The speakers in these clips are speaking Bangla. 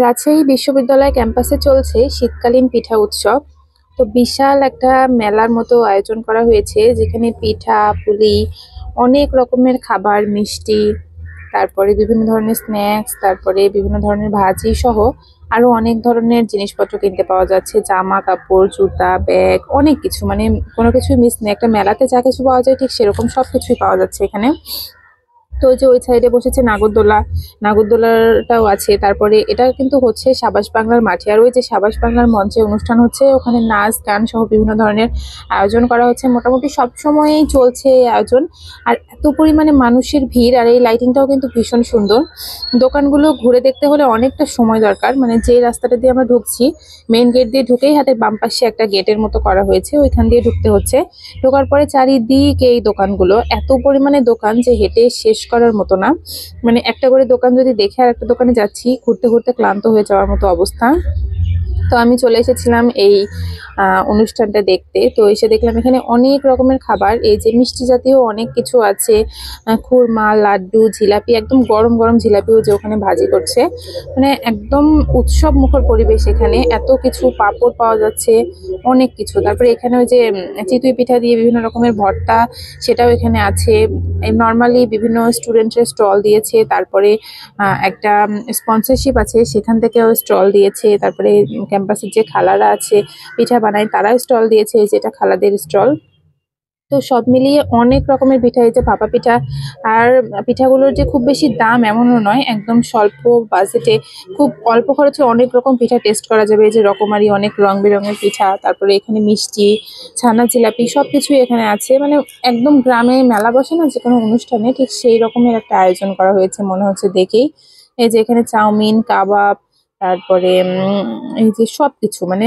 রাজশাহী বিশ্ববিদ্যালয় ক্যাম্পাসে চলছে শীতকালীন পিঠা উৎসব। তো বিশাল একটা মেলার মতো আয়োজন করা হয়েছে, যেখানে পিঠা, পুলি, অনেক রকমের খাবার, মিষ্টি, তারপরে বিভিন্ন ধরনের স্ন্যাক্স, তারপরে বিভিন্ন ধরনের ভাজি সহ আরো অনেক ধরনের জিনিসপত্র কিনতে পাওয়া যাচ্ছে। জামা কাপড়, জুতা, ব্যাগ, অনেক কিছু, মানে কোনো কিছুই মিস নেই। একটা মেলাতে যা কিছু পাওয়া যায় ঠিক সেরকম সবকিছুই পাওয়া যাচ্ছে এখানে। তো ওই যে ওই সাইডে বসেছে নাগরদোলা, নাগরদোলাটাও আছে। তারপরে এটা কিন্তু হচ্ছে সাবাস বাংলার মাঠে, আর ওই যে সাবাস বাংলার মঞ্চে অনুষ্ঠান হচ্ছে, ওখানে নাচ গান সহ বিভিন্ন ধরনের আয়োজন করা হচ্ছে। মোটামুটি সব সময়ই চলছে এই আয়োজন। আর এত পরিমাণে মানুষের ভিড়, আর এই লাইটিংটাও কিন্তু ভীষণ সুন্দর। দোকানগুলো ঘুরে দেখতে হলে অনেকটা সময় দরকার। মানে যে রাস্তাটা দিয়ে আমরা ঢুকছি, মেইন গেট দিয়ে ঢুকেই হাতের বাম পাশে একটা গেটের মতো করা হয়েছে, ওইখান দিয়ে ঢুকতে হচ্ছে। ঢোকার পরে চারিদিকে এই দোকানগুলো, এত পরিমাণে দোকান যে হেঁটে শেষ করার মতো না। মানে একটা করে দোকান যদি দেখে আর একটা দোকানে যাচ্ছি, ঘুরতে ঘুরতে ক্লান্ত হয়ে যাওয়ার মতো অবস্থা। তো আমি চলে এসেছিলাম এই অনুষ্ঠানটা দেখতে। তো এসে দেখলাম এখানে অনেক রকমের খাবার, এই যে মিষ্টি জাতীয় অনেক কিছু আছে। খুরমা, লাড্ডু, জিলাপি, একদম গরম গরম জিলাপিও যে ওখানে ভাজি করছে। মানে একদম উৎসব মুখর পরিবেশ এখানে, এত কিছু, পাঁপড় পাওয়া যাচ্ছে, অনেক কিছু। তারপরে এখানে ওই যে চিতই পিঠা দিয়ে বিভিন্ন রকমের ভর্তা, সেটাও এখানে আছে। নর্মালি বিভিন্ন স্টুডেন্টের স্টল দিয়েছে। তারপরে একটা স্পন্সরশিপ আছে, সেখান থেকেও স্টল দিয়েছে। তারপরে ক্যাম্পাসের যে খালারা আছে পিঠা বানায়, তারাও স্টল দিয়েছে, এই যে এটা খালাদের স্টল। তো সব মিলিয়ে অনেক রকমের পিঠা, এই যে ভাপা পিঠা। আর পিঠাগুলোর যে খুব বেশি দাম এমনও নয়, একদম স্বল্প বাজেটে খুব অল্প খরচে অনেক রকম পিঠা টেস্ট করা যাবে। এই যে রকমারি অনেক রং বেরঙের পিঠা, তারপরে এখানে মিষ্টি, ছানা, জিলাপি সবকিছুই এখানে আছে। মানে একদম গ্রামে মেলা বসে না যে কোনো অনুষ্ঠানে, ঠিক সেই রকমের একটা আয়োজন করা হয়েছে মনে হচ্ছে দেখেই। এই যে এখানে চাউমিন, কাবাব, তারপরে এই যে সবকিছু, মানে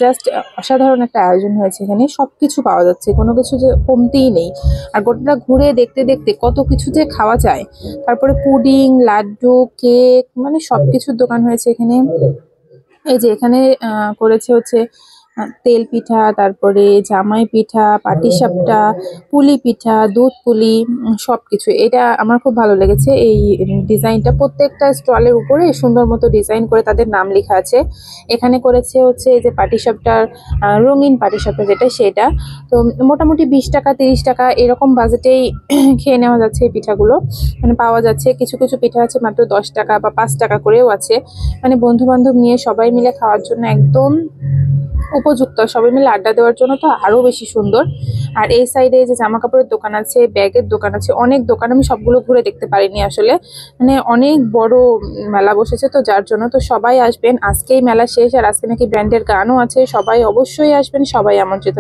জাস্ট অসাধারণ একটা আয়োজন হয়েছে। এখানে সবকিছু পাওয়া যাচ্ছে, কোনো কিছু যে কমতিই নেই। আর গোটাটা ঘুরে দেখতে দেখতে কত কিছু যে খাওয়া যায়। তারপরে পুডিং, লাড্ডু, কেক, মানে সবকিছুর দোকান হয়েছে এখানে। এই যে এখানে করেছে হচ্ছে তেল পিঠা, তারপরে জামাই পিঠা, পাটিসাপটা, পুলি পিঠা, দুধ পুলি, সবকিছু। এটা আমার খুব ভালো লেগেছে এই ডিজাইনটা। প্রত্যেকটা স্টলের উপরে সুন্দর মতো ডিজাইন করে তাদের নাম লেখা আছে। এখানে করেছে হচ্ছে এই যে পাটিসাপটার, রঙিন পাটিসাপটা যেটা, সেটা। তো মোটামুটি 20 টাকা 30 টাকা এরকম বাজেটেই খেয়ে নেওয়া যাচ্ছে এই পিঠাগুলো, মানে পাওয়া যাচ্ছে। কিছু কিছু পিঠা আছে মাত্র 10 টাকা বা 5 টাকা করেও আছে। মানে বন্ধু বান্ধব নিয়ে সবাই মিলে খাওয়ার জন্য একদম উপযুক্ত, সবাই মিলে আড্ডা দেওয়ার জন্য তো আরো বেশি সুন্দর। আর এই সাইডে যে জামা কাপড়ের দোকান আছে, ব্যাগের দোকান আছে, অনেক দোকান। আমি সবগুলো ঘুরে দেখতে পারিনি আসলে, মানে অনেক বড় মেলা বসেছে, তো যার জন্য তো সবাই আসবেন। আজকেই মেলা শেষ, আর আজকে নাকি ব্র্যান্ডের গানও আছে, সবাই অবশ্যই আসবেন, সবাই আমন্ত্রিত।